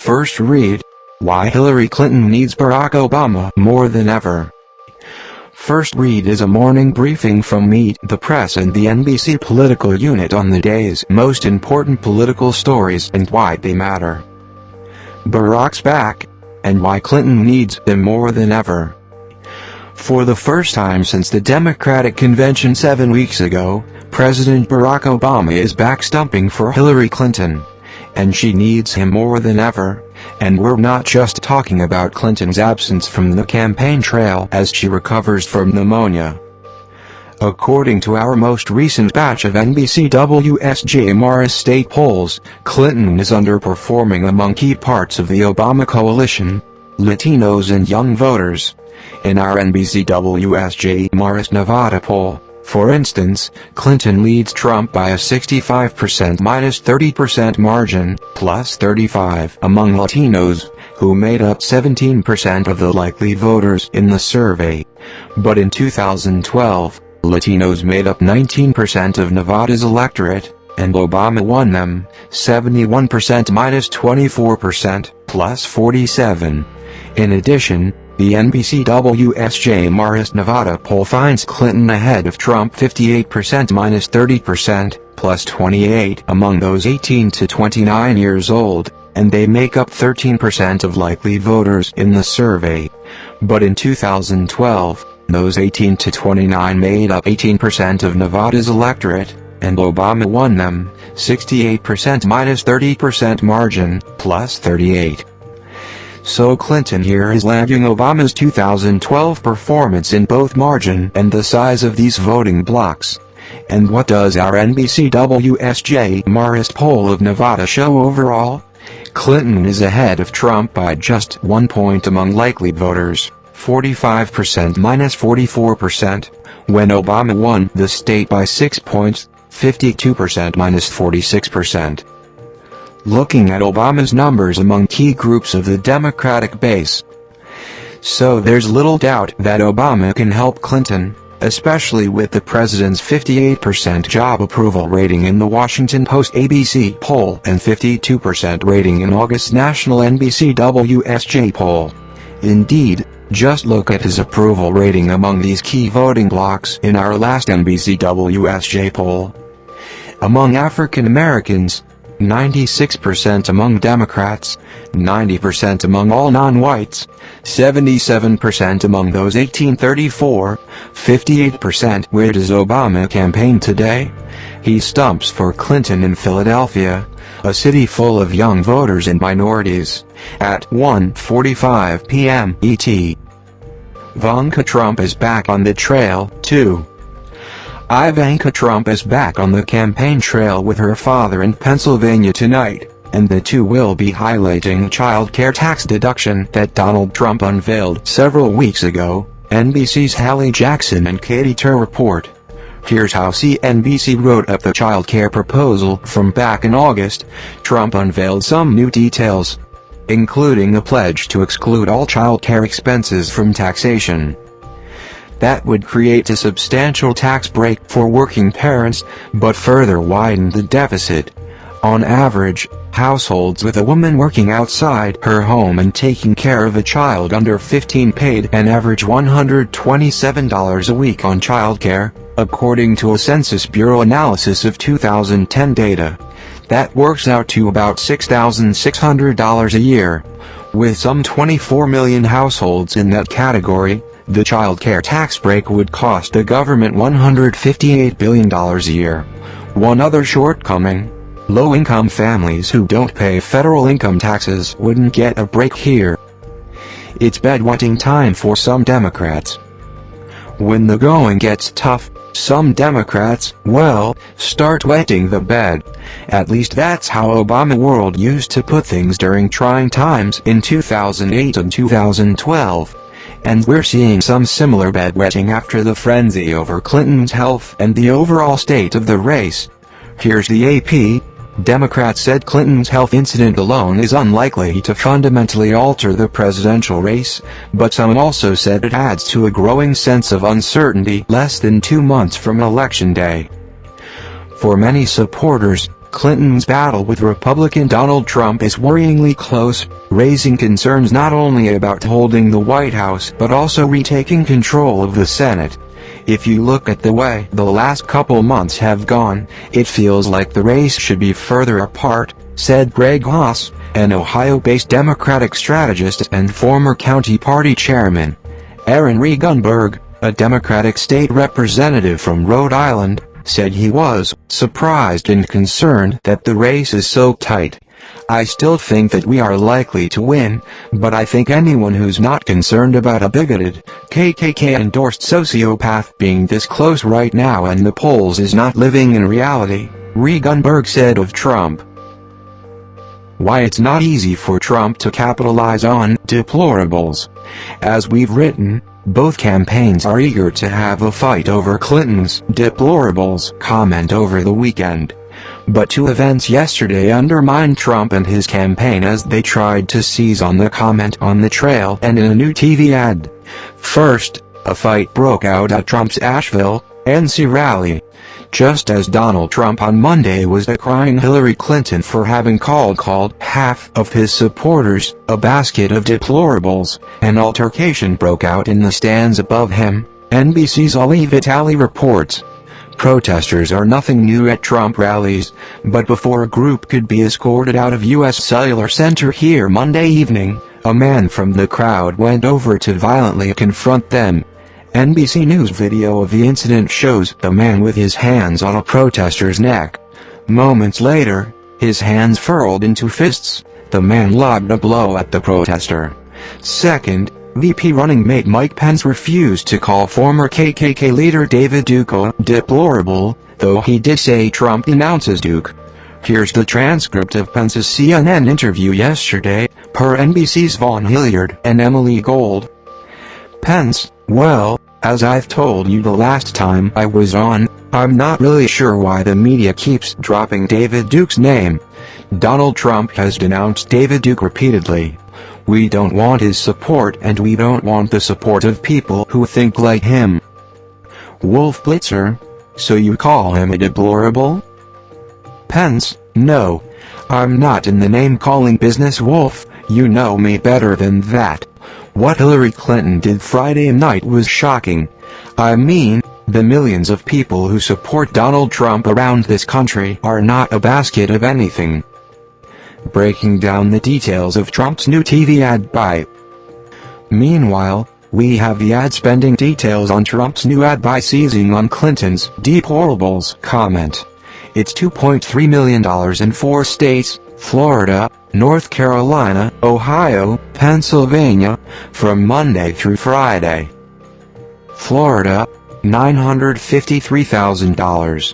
First read, Why Hillary Clinton Needs Barack Obama More Than Ever. First read is a morning briefing from Meet the Press and the NBC political unit on the day's most important political stories and why they matter. Barack's back, and why Clinton needs him more than ever. For the first time since the Democratic Convention 7 weeks ago, President Barack Obama is back stumping for Hillary Clinton. And she needs him more than ever, and we're not just talking about Clinton's absence from the campaign trail as she recovers from pneumonia. According to our most recent batch of NBC WSJ Morris state polls, Clinton is underperforming among key parts of the Obama coalition, Latinos and young voters. In our NBC WSJ Morris Nevada poll, for instance, Clinton leads Trump by a 65%-30% margin, plus 35 among Latinos, who made up 17% of the likely voters in the survey. But in 2012, Latinos made up 19% of Nevada's electorate, and Obama won them, 71%-24%, plus 47. In addition, the NBC WSJ Morris Nevada poll finds Clinton ahead of Trump 58%-30%, plus 28 among those 18 to 29 years old, and they make up 13% of likely voters in the survey. But in 2012, those 18 to 29 made up 18% of Nevada's electorate, and Obama won them, 68%-30% margin, plus 38. So Clinton here is lagging Obama's 2012 performance in both margin and the size of these voting blocks. And what does our NBC WSJ Morris poll of Nevada show overall? Clinton is ahead of Trump by just 1 point among likely voters, 45%-44%, when Obama won the state by 6 points, 52%-46%. Looking at Obama's numbers among key groups of the Democratic base. So there's little doubt that Obama can help Clinton, especially with the president's 58% job approval rating in the Washington Post ABC poll and 52% rating in August's national NBC WSJ poll. Indeed, just look at his approval rating among these key voting blocks in our last NBC WSJ poll. Among African Americans, 96% among Democrats, 90% among all non-whites, 77% among those 18-34, 58%. Where does Obama campaign today? He stumps for Clinton in Philadelphia, a city full of young voters and minorities, at 1:45 p.m. ET. Ivanka Trump is back on the trail, too. Ivanka Trump is back on the campaign trail with her father in Pennsylvania tonight, and the two will be highlighting child care tax deduction that Donald Trump unveiled several weeks ago, NBC's Hallie Jackson and Katie Tur report. Here's how CNBC wrote up the child care proposal from back in August. Trump unveiled some new details, including a pledge to exclude all child care expenses from taxation. That would create a substantial tax break for working parents, but further widen the deficit. On average, households with a woman working outside her home and taking care of a child under 15 paid an average $127 a week on childcare, according to a Census Bureau analysis of 2010 data. That works out to about $6,600 a year. With some 24 million households in that category, the child care tax break would cost the government $158 billion a year. One other shortcoming: low-income families who don't pay federal income taxes wouldn't get a break here. It's bedwetting time for some Democrats. When the going gets tough, some Democrats, well, start wetting the bed. At least that's how Obama world used to put things during trying times in 2008 and 2012. And we're seeing some similar bedwetting after the frenzy over Clinton's health and the overall state of the race. Here's the AP. Democrats said Clinton's health incident alone is unlikely to fundamentally alter the presidential race, but some also said it adds to a growing sense of uncertainty less than 2 months from Election Day. For many supporters, Clinton's battle with Republican Donald Trump is worryingly close, raising concerns not only about holding the White House but also retaking control of the Senate. If you look at the way the last couple months have gone, it feels like the race should be further apart, said Greg Haas, an Ohio-based Democratic strategist and former county party chairman. Aaron Regunberg, a Democratic state representative from Rhode Island, said he was surprised and concerned that the race is so tight. I still think that we are likely to win, but I think anyone who's not concerned about a bigoted, KKK-endorsed sociopath being this close right now in the polls is not living in reality, Regunberg said of Trump. Why it's not easy for Trump to capitalize on deplorables. As we've written, both campaigns are eager to have a fight over Clinton's deplorables comment over the weekend. But two events yesterday undermined Trump and his campaign as they tried to seize on the comment on the trail and in a new TV ad. First, a fight broke out at Trump's Asheville, NC rally. Just as Donald Trump on Monday was decrying Hillary Clinton for having called half of his supporters a basket of deplorables, an altercation broke out in the stands above him, NBC's Ali Vitali reports. Protesters are nothing new at Trump rallies, but before a group could be escorted out of U.S. Cellular Center here Monday evening, a man from the crowd went over to violently confront them. NBC News video of the incident shows the man with his hands on a protester's neck. Moments later, his hands furled into fists, the man lobbed a blow at the protester. Second, VP running mate Mike Pence refused to call former KKK leader David Duke a deplorable, though he did say Trump denounces Duke. Here's the transcript of Pence's CNN interview yesterday, per NBC's Vaughn Hilliard and Emily Gold. Pence, well, as I've told you the last time I was on, I'm not really sure why the media keeps dropping David Duke's name. Donald Trump has denounced David Duke repeatedly. We don't want his support and we don't want the support of people who think like him. Wolf Blitzer, so you call him a deplorable? Pence, no. I'm not in the name-calling business, Wolf, you know me better than that. What Hillary Clinton did Friday night was shocking. I mean, the millions of people who support Donald Trump around this country are not a basket of anything. Breaking down the details of Trump's new TV ad buy. Meanwhile, we have the ad spending details on Trump's new ad buy seizing on Clinton's deplorables comment. It's $2.3 million in 4 states, Florida, North Carolina, Ohio, Pennsylvania, from Monday through Friday. Florida, $953,000.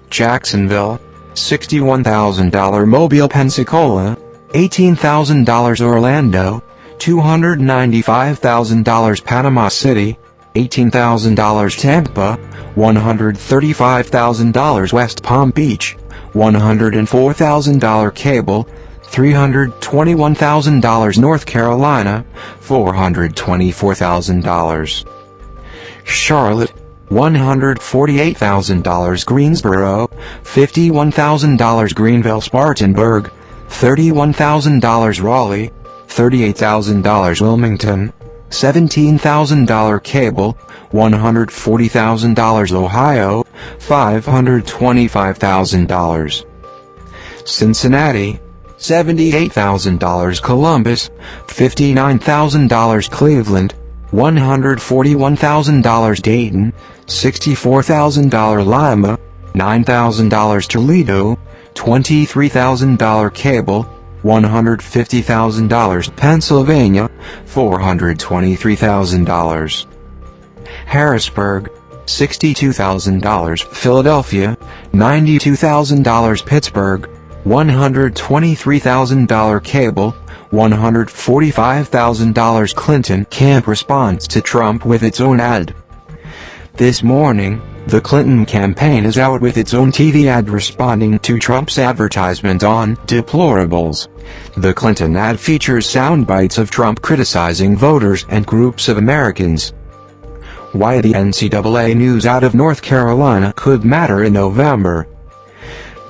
Jacksonville, $61,000. Mobile, Pensacola, $18,000. Orlando, $295,000. Panama City, $18,000. Tampa, $135,000. West Palm Beach, $104,000. Cable, $321,000. North Carolina, $424,000. Charlotte, $148,000. Greensboro, $51,000. Greenville, Spartanburg, $31,000. Raleigh, $38,000. Wilmington, $17,000. Cable, $140,000. Ohio, $525,000. Cincinnati, $78,000. Columbus, $59,000. Cleveland, $141,000. Dayton, $64,000. Lima, $9,000. Toledo, $23,000. Cable, $150,000. Pennsylvania, $423,000. Harrisburg, $62,000. Philadelphia, $92,000. Pittsburgh, $123,000. Cable, $145,000. Clinton camp responds to Trump with its own ad. This morning, the Clinton campaign is out with its own TV ad responding to Trump's advertisement on deplorables. The Clinton ad features sound bites of Trump criticizing voters and groups of Americans. Why the NCAA news out of North Carolina could matter in November.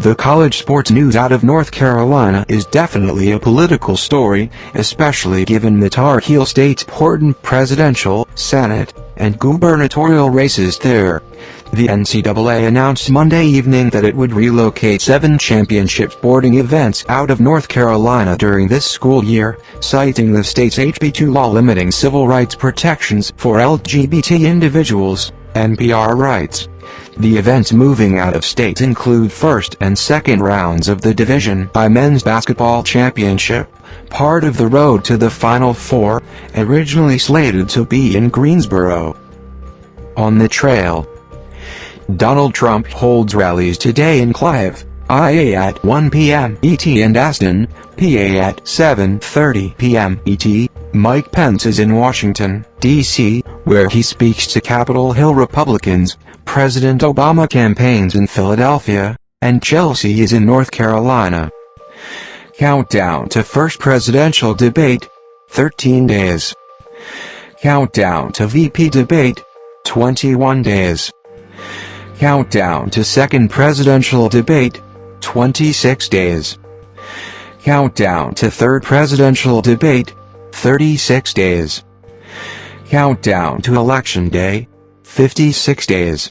The college sports news out of North Carolina is definitely a political story, especially given the Tar Heel State's important presidential, Senate, and gubernatorial races there. The NCAA announced Monday evening that it would relocate 7 championship sporting events out of North Carolina during this school year, citing the state's HB2 law limiting civil rights protections for LGBT individuals, NPR writes. The events moving out of state include first and second rounds of the Division I men's basketball championship, part of the road to the Final Four, originally slated to be in Greensboro. On the trail, Donald Trump holds rallies today in Clive, IA at 1 p.m. ET and Aston, PA at 7:30 p.m. ET. Mike Pence is in Washington, D.C., where he speaks to Capitol Hill Republicans. President Obama campaigns in Philadelphia, and Chelsea is in North Carolina. Countdown to first presidential debate, 13 days. Countdown to VP debate, 21 days. Countdown to second presidential debate, 26 days. Countdown to third presidential debate, 36 days. Countdown to election day, 56 days.